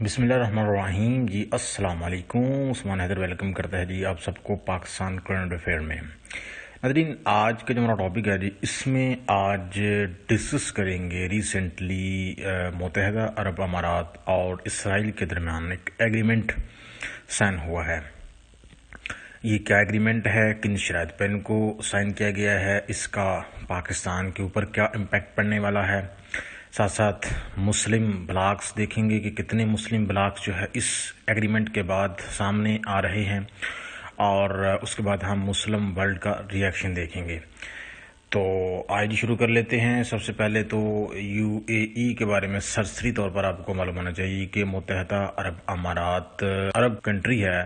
بسم اللہ الرحمن الرحیم جی السلام علیکم. عثمان حیدر ویلکم کرتا ہے جی آپ سب کو پاکستان کرنٹ افیئر میں. ناظرین آج کا جو ہمارا ٹاپک ہے جی اس میں آج ڈسکس کریں گے ریسنٹلی متحدہ عرب امارات اور اسرائیل کے درمیان ایک ایگریمنٹ سائن ہوا ہے. یہ کیا ایگریمنٹ ہے, کن شرائط پر ان کو سائن کیا گیا ہے, اس کا پاکستان کے اوپر کیا امپیکٹ پڑنے والا ہے. ساتھ ساتھ مسلم بلاکس دیکھیں گے کہ کتنے مسلم بلاکس جو ہے اس ایگریمنٹ کے بعد سامنے آ رہے ہیں, اور اس کے بعد ہم مسلم ورلڈ کا ریئیکشن دیکھیں گے. تو آج شروع کر لیتے ہیں. سب سے پہلے تو یو اے ای کے بارے میں سرسری طور پر آپ کو معلوم ہونا چاہیے کہ متحدہ عرب امارات عرب کنٹری ہے,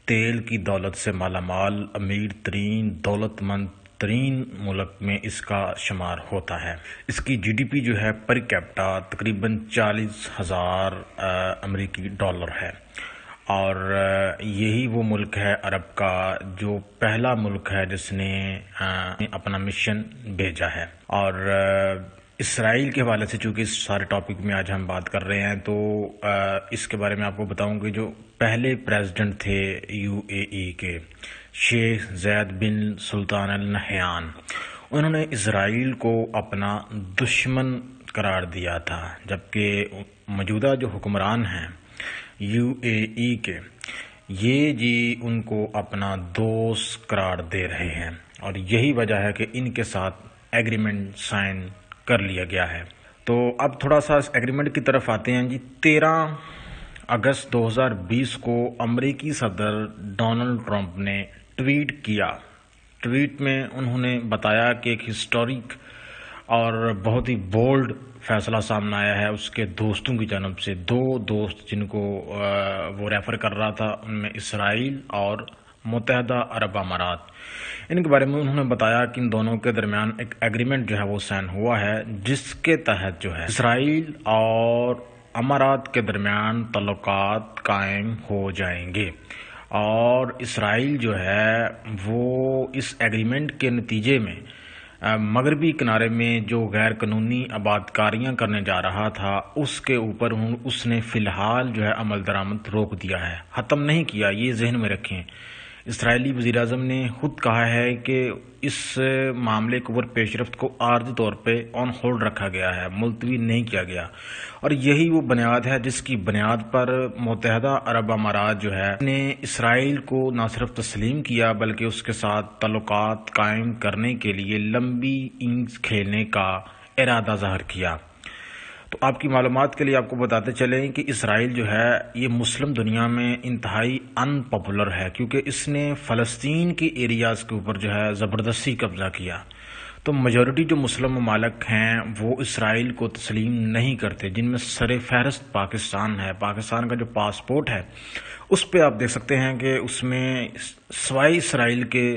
تیل کی دولت سے مالا مال, امیر ترین دولت مند ترین ملک میں اس کا شمار ہوتا ہے. اس کی جی ڈی پی جو ہے پر کیپٹا تقریباً 40,000 امریکی ڈالر ہے, اور یہی وہ ملک ہے عرب کا جو پہلا ملک ہے جس نے اپنا مشن بھیجا ہے. اور اسرائیل کے حوالے سے چونکہ اس سارے ٹاپک میں آج ہم بات کر رہے ہیں تو اس کے بارے میں آپ کو بتاؤں کہ جو پہلے پریزیڈنٹ تھے یو اے ای کے, شیخ زید بن سلطان ال نہیان, انہوں نے اسرائیل کو اپنا دشمن قرار دیا تھا, جبکہ موجودہ جو حکمران ہیں یو اے ای کے یہ جی ان کو اپنا دوست قرار دے رہے ہیں, اور یہی وجہ ہے کہ ان کے ساتھ ایگریمنٹ سائن کر لیا گیا ہے. تو اب تھوڑا سا اس ایگریمنٹ کی طرف آتے ہیں جی. 13 اگست 2020 کو امریکی صدر ڈونلڈ ٹرمپ نے ٹویٹ کیا. ٹویٹ میں انہوں نے بتایا کہ ایک ہسٹورک اور بہت ہی بولڈ فیصلہ سامنے آیا ہے اس کے دوستوں کی جانب سے. 2 دوست جن کو وہ ریفر کر رہا تھا ان میں اسرائیل اور متحدہ عرب امارات, ان کے بارے میں انہوں نے بتایا کہ ان دونوں کے درمیان ایک ایگریمنٹ جو ہے وہ سائن ہوا ہے, جس کے تحت جو ہے اسرائیل اور امارات کے درمیان تعلقات قائم ہو جائیں گے. اور اسرائیل جو ہے وہ اس ایگریمنٹ کے نتیجے میں مغربی کنارے میں جو غیر قانونی آبادکاریاں کرنے جا رہا تھا اس کے اوپر اس نے فی الحال جو ہے عمل درآمد روک دیا ہے, ختم نہیں کیا. یہ ذہن میں رکھیں. اسرائیلی وزیر اعظم نے خود کہا ہے کہ اس معاملے کے اوپر پیش رفت کو عارضی طور پہ آن ہولڈ رکھا گیا ہے, ملتوی نہیں کیا گیا, اور یہی وہ بنیاد ہے جس کی بنیاد پر متحدہ عرب امارات جو ہے نے اسرائیل کو نہ صرف تسلیم کیا بلکہ اس کے ساتھ تعلقات قائم کرنے کے لیے لمبی اننگز کھیلنے کا ارادہ ظاہر کیا. تو آپ کی معلومات کے لیے آپ کو بتاتے چلیں کہ اسرائیل جو ہے یہ مسلم دنیا میں انتہائی ان پاپولر ہے, کیونکہ اس نے فلسطین کی ایریاز کے اوپر جو ہے زبردستی قبضہ کیا. تو میجورٹی جو مسلم ممالک ہیں وہ اسرائیل کو تسلیم نہیں کرتے, جن میں سر فہرست پاکستان ہے. پاکستان کا جو پاسپورٹ ہے اس پہ آپ دیکھ سکتے ہیں کہ اس میں سوائے اسرائیل کے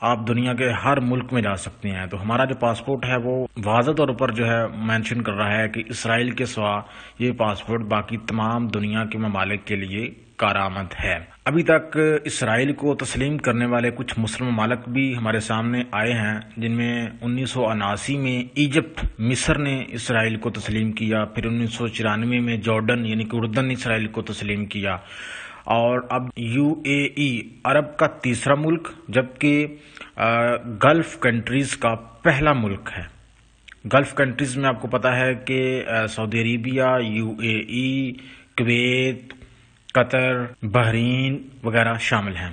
آپ دنیا کے ہر ملک میں جا سکتے ہیں. تو ہمارا جو پاسپورٹ ہے وہ واضح طور پر جو ہے مینشن کر رہا ہے کہ اسرائیل کے سوا یہ پاسپورٹ باقی تمام دنیا کے ممالک کے لیے کارآمد ہے. ابھی تک اسرائیل کو تسلیم کرنے والے کچھ مسلم ممالک بھی ہمارے سامنے آئے ہیں, جن میں 1979 میں ایجپٹ مصر نے اسرائیل کو تسلیم کیا, پھر 1994 میں جارڈن یعنی کہ اردن نے اسرائیل کو تسلیم کیا, اور اب یو اے ای عرب کا تیسرا ملک جبکہ گلف کنٹریز کا پہلا ملک ہے. گلف کنٹریز میں آپ کو پتہ ہے کہ Saudi Arabia, U A E, Kuwait, Qatar, Bahrain وغیرہ شامل ہیں.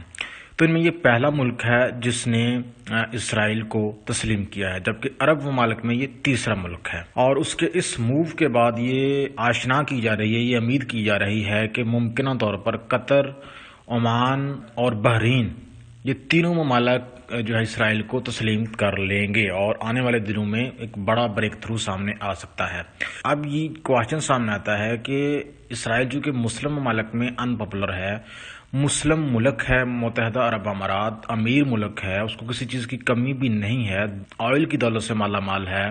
تو ان میں یہ پہلا ملک ہے جس نے اسرائیل کو تسلیم کیا ہے, جبکہ عرب ممالک میں یہ تیسرا ملک ہے. اور اس کے اس موو کے بعد یہ آشنا کی جا رہی ہے, یہ امید کی جا رہی ہے کہ ممکنہ طور پر قطر, عمان اور بحرین یہ تینوں ممالک جو ہے اسرائیل کو تسلیم کر لیں گے, اور آنے والے دنوں میں ایک بڑا بریک تھرو سامنے آ سکتا ہے. اب یہ کوشچن سامنے آتا ہے کہ اسرائیل جو کہ مسلم ممالک میں ان پاپولر ہے, مسلم ملک ہے, متحدہ عرب امارات امیر ملک ہے, اس کو کسی چیز کی کمی بھی نہیں ہے, آئل کی دولت سے مالا مال ہے,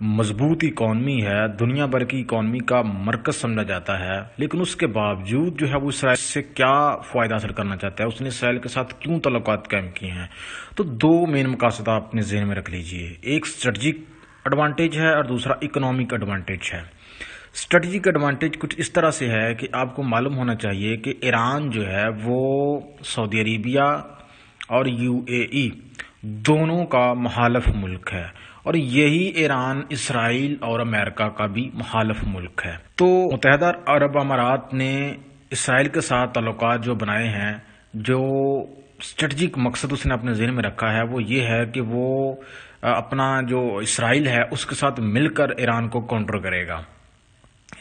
مضبوط اکانومی ہے, دنیا بھر کی اکانومی کا مرکز سمجھا جاتا ہے, لیکن اس کے باوجود جو ہے وہ اسرائیل سے کیا فائدہ حاصل کرنا چاہتا ہے, اس نے اسرائیل کے ساتھ کیوں تعلقات قائم کیے ہیں. تو 2 مین مقاصد آپ اپنے ذہن میں رکھ لیجئے, ایک اسٹریٹجک ایڈوانٹیج ہے اور دوسرا اکنامک ایڈوانٹیج ہے. اسٹریٹجک ایڈوانٹیج کچھ اس طرح سے ہے کہ آپ کو معلوم ہونا چاہیے کہ ایران جو ہے وہ سعودی عربیہ اور UAE دونوں کا مخالف ملک ہے، اور یہی ایران اسرائیل اور امریکہ کا بھی مخالف ملک ہے۔ تو متحدہ عرب امارات نے اسرائیل کے ساتھ تعلقات جو بنائے ہیں، جو اسٹریٹجک مقصد اس نے اپنے ذہن میں رکھا ہے وہ یہ ہے کہ وہ اپنا جو اسرائیل ہے اس کے ساتھ مل کر ایران کو کاؤنٹر کرے گا۔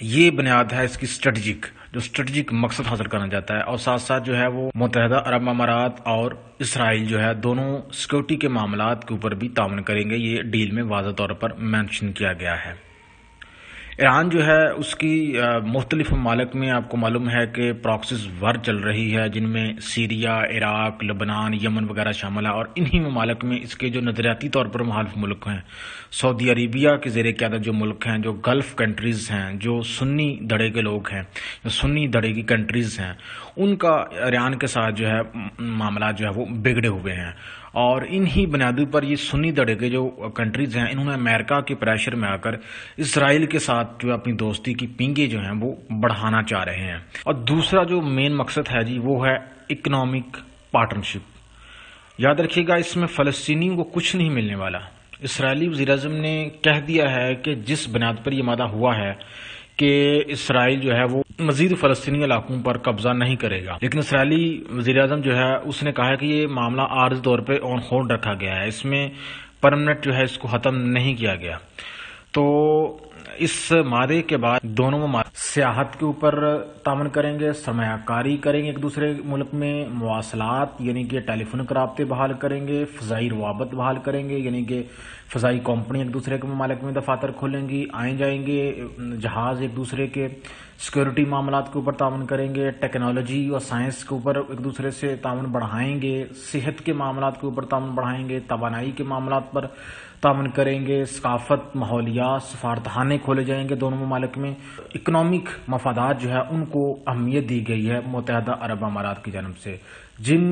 یہ بنیاد ہے اس کی اسٹریٹجک مقصد حاصل کرنا چاہتا ہے، اور ساتھ ساتھ جو ہے وہ متحدہ عرب امارات اور اسرائیل جو ہے دونوں سیکورٹی کے معاملات کے اوپر بھی تعاون کریں گے۔ یہ ڈیل میں واضح طور پر مینشن کیا گیا ہے۔ ایران جو ہے اس کی مختلف ممالک میں آپ کو معلوم ہے کہ پراکسیز وار چل رہی ہے، جن میں سیریا، عراق، لبنان، یمن وغیرہ شامل ہے، اور انہی ممالک میں اس کے جو نظریاتی طور پر مخالف ملک ہیں، سعودی عربیہ کے زیر قیادت جو ملک ہیں، جو گلف کنٹریز ہیں، جو سنی دھڑے کے لوگ ہیں، جو سنی دھڑے کی کنٹریز ہیں، ان کا ایران کے ساتھ جو ہے معاملات جو ہے وہ بگڑے ہوئے ہیں، اور انہی بنیادوں پر یہ سنی دھڑے کے جو کنٹریز ہیں انہوں نے امریکہ کے پریشر میں آ کر اسرائیل کے ساتھ جو اپنی دوستی کی پینگیں جو ہیں وہ بڑھانا چاہ رہے ہیں۔ اور دوسرا جو مین مقصد ہے جی وہ ہے اکنامک پارٹنرشپ۔ یاد رکھیے گا اس میں فلسطینیوں کو کچھ نہیں ملنے والا۔ اسرائیلی وزیر اعظم نے کہہ دیا ہے کہ جس بنیاد پر یہ مادہ ہوا ہے کہ اسرائیل جو ہے وہ مزید فلسطینی علاقوں پر قبضہ نہیں کرے گا، لیکن اسرائیلی وزیر اعظم جو ہے اس نے کہا ہے کہ یہ معاملہ عارضی طور پہ آن ہولڈ رکھا گیا ہے، اس میں پرمنٹ جو ہے اس کو ختم نہیں کیا گیا۔ تو اس مادے کے بعد دونوں ممالک سیاحت کے اوپر تعاون کریں گے، سرمایہ کاری کریں گے ایک دوسرے ملک میں، مواصلات یعنی کہ ٹیلی فونک رابطے بحال کریں گے، فضائی روابط بحال کریں گے، یعنی کہ فضائی کمپنی ایک دوسرے کے ممالک میں دفاتر کھولیں گی، آئیں جائیں گے جہاز ایک دوسرے کے، سیکورٹی معاملات کے اوپر تعاون کریں گے، ٹیکنالوجی اور سائنس کے اوپر ایک دوسرے سے تعاون بڑھائیں گے، صحت کے معاملات کے اوپر تعاون بڑھائیں گے، توانائی کے معاملات پر تعاون کریں گے، ثقافت، ماحولیات، سفارتخانے کھولے جائیں گے دونوں ممالک میں۔ اکنامک مفادات جو ہے ان کو اہمیت دی گئی ہے متحدہ عرب امارات کی جانب سے۔ جن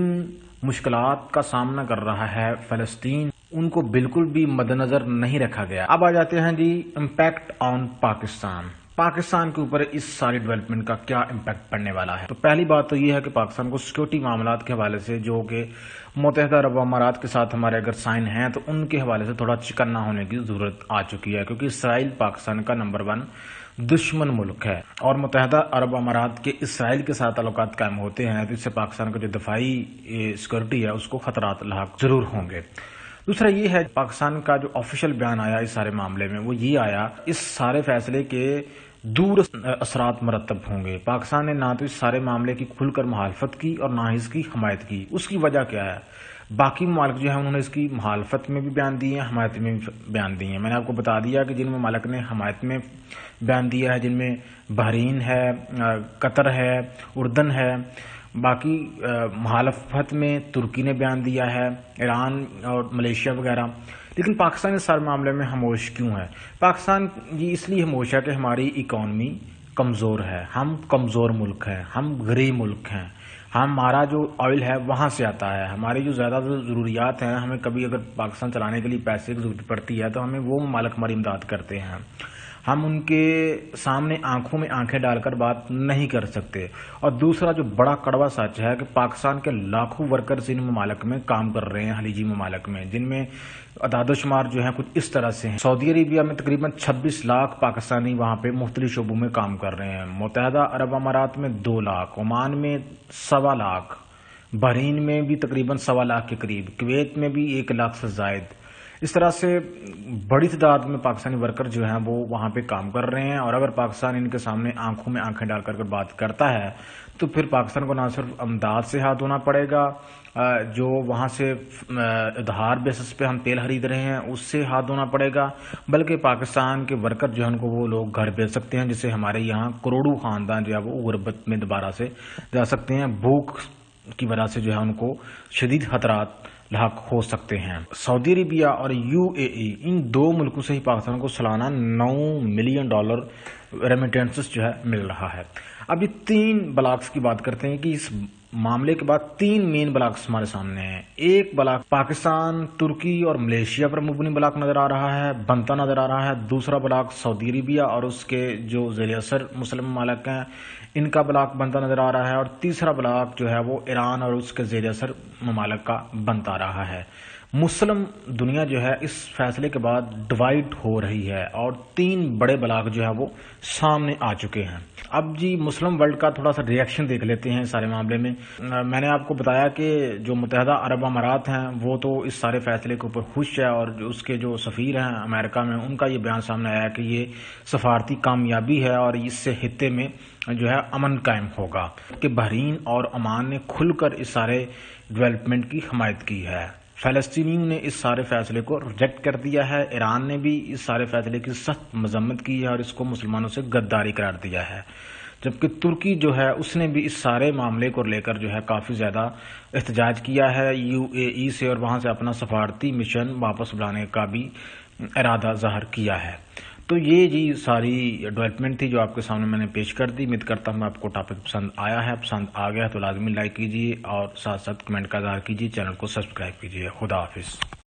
مشکلات کا سامنا کر رہا ہے فلسطین ان کو بالکل بھی مد نظر نہیں رکھا گیا۔ اب آ جاتے ہیں جی امپیکٹ آن پاکستان کے اوپر اس ساری ڈیولپمنٹ کا کیا امپیکٹ پڑنے والا ہے۔ تو پہلی بات تو یہ ہے کہ پاکستان کو سیکورٹی معاملات کے حوالے سے جو کہ متحدہ عرب امارات کے ساتھ ہمارے اگر سائن ہیں تو ان کے حوالے سے تھوڑا چکنا ہونے کی ضرورت آ چکی ہے، کیونکہ اسرائیل پاکستان کا نمبر 1 دشمن ملک ہے، اور متحدہ عرب امارات کے اسرائیل کے ساتھ تعلقات قائم ہوتے ہیں تو اس سے پاکستان کا جو دفاعی سیکورٹی ہے اس کو خطرات لاحق ضرور ہوں گے۔ دوسرا یہ ہے پاکستان کا جو آفیشیل بیان آیا اس سارے معاملے میں وہ یہ آیا اس سارے فیصلے کے دور اثرات مرتب ہوں گے۔ پاکستان نے نہ تو اس سارے معاملے کی کھل کر مخالفت کی اور نہ اس کی حمایت کی۔ اس کی وجہ کیا ہے؟ باقی ممالک جو ہیں انہوں نے اس کی مخالفت میں بھی بیان دیے ہیں، حمایت میں بھی بیان دیے ہیں۔ میں نے آپ کو بتا دیا کہ جن ممالک نے حمایت میں بیان دیا ہے جن میں بحرین ہے، قطر ہے، اردن ہے، باقی مخالفت میں ترکی نے بیان دیا ہے، ایران اور ملیشیا وغیرہ۔ لیکن پاکستان اس سارے معاملے میں خاموش کیوں ہے؟ پاکستان یہ اس لیے خاموش ہے کہ ہماری اکانومی کمزور ہے، ہم کمزور ملک ہیں، ہم غریب ملک ہیں، ہمارا جو آئل ہے وہاں سے آتا ہے، ہماری جو زیادہ ضروریات ہیں، ہمیں کبھی اگر پاکستان چلانے کے لیے پیسے کی ضرورت پڑتی ہے تو ہمیں وہ ممالک ہماری امداد کرتے ہیں، ہم ان کے سامنے آنکھوں میں آنکھیں ڈال کر بات نہیں کر سکتے۔ اور دوسرا جو بڑا کڑوا سچ ہے کہ پاکستان کے لاکھوں ورکرز ان ممالک میں کام کر رہے ہیں، خلیجی ممالک میں، جن میں اعداد و شمار جو ہے کچھ اس طرح سے ہیں۔ سعودی عربیہ میں تقریباً 26 لاکھ پاکستانی وہاں پہ مختلف شعبوں میں کام کر رہے ہیں، متحدہ عرب امارات میں 2 لاکھ، عمان میں 1.25 لاکھ، بحرین میں بھی تقریباً 1.25 لاکھ کے قریب، کویت میں بھی 1 لاکھ سے زائد۔ اس طرح سے بڑی تعداد میں پاکستانی ورکر جو ہیں وہ وہاں پہ کام کر رہے ہیں، اور اگر پاکستان ان کے سامنے آنکھوں میں آنکھیں ڈال کر بات کرتا ہے تو پھر پاکستان کو نہ صرف امداد سے ہاتھ دھونا پڑے گا، جو وہاں سے ادھار بیسس پہ ہم تیل خرید رہے ہیں اس سے ہاتھ دھونا پڑے گا، بلکہ پاکستان کے ورکر جو ہیں ان کو وہ لوگ گھر بھیج سکتے ہیں، جس سے ہمارے یہاں کروڑوں خاندان جو ہے وہ غربت میں دوبارہ سے جا سکتے ہیں، بھوک کی وجہ سے جو ہے ان کو شدید خطرات لاحق ہو سکتے ہیں۔ سعودی عربیہ اور UAE ان 2 ملکوں سے ہی پاکستان کو سالانہ $9 ملین ریمیٹنسز جو ہے مل رہا ہے۔ اب یہ 3 بلاکس کی بات کرتے ہیں کہ اس معاملے کے بعد 3 مین بلاکس ہمارے سامنے ہیں. ایک بلاک پاکستان، ترکی اور ملیشیا پر مبنی بلاک نظر آ رہا ہے، بنتا نظر آ رہا ہے. دوسرا بلاک سعودی عربیہ اور اس کے جو زیر اثر مسلم ممالک ہیں ان کا بلاک بنتا نظر آ رہا ہے. اور تیسرا بلاک جو ہے وہ ایران اور اس کے زیر اثر ممالک کا بنتا رہا ہے. مسلم دنیا جو ہے اس فیصلے کے بعد ڈیوائیڈ ہو رہی ہے اور 3 بڑے بلاک جو ہے وہ سامنے آ چکے ہیں. اب جی مسلم ورلڈ کا تھوڑا سا ریئیکشن دیکھ لیتے ہیں اس سارے معاملے میں. میں نے آپ کو بتایا کہ جو متحدہ عرب امارات ہیں وہ تو اس سارے فیصلے کے اوپر خوش ہے، اور اس کے جو سفیر ہیں امریکہ میں ان کا یہ بیان سامنے آیا کہ یہ سفارتی کامیابی ہے اور اس سے خطے میں جو ہے امن قائم ہوگا. کہ بحرین اور عمان نے کھل کر اس سارے ڈیولپمنٹ کی حمایت کی ہے. فلسطینیوں نے اس سارے فیصلے کو ریجیکٹ کر دیا ہے. ایران نے بھی اس سارے فیصلے کی سخت مذمت کی ہے اور اس کو مسلمانوں سے غداری قرار دیا ہے. جبکہ ترکی جو ہے اس نے بھی اس سارے معاملے کو لے کر جو ہے کافی زیادہ احتجاج کیا ہے UAE سے، اور وہاں سے اپنا سفارتی مشن واپس بلانے کا بھی ارادہ ظاہر کیا ہے. تو یہ جی ساری ڈیولپمنٹ تھی جو آپ کے سامنے میں نے پیش کر دی. امید کرتا ہوں آپ کو ٹاپک پسند آیا ہے. پسند آ گیا تو لازمی لائک کیجیے اور ساتھ ساتھ کمنٹ کا اظہار کیجیے. چینل کو سبسکرائب کیجیے. خدا حافظ.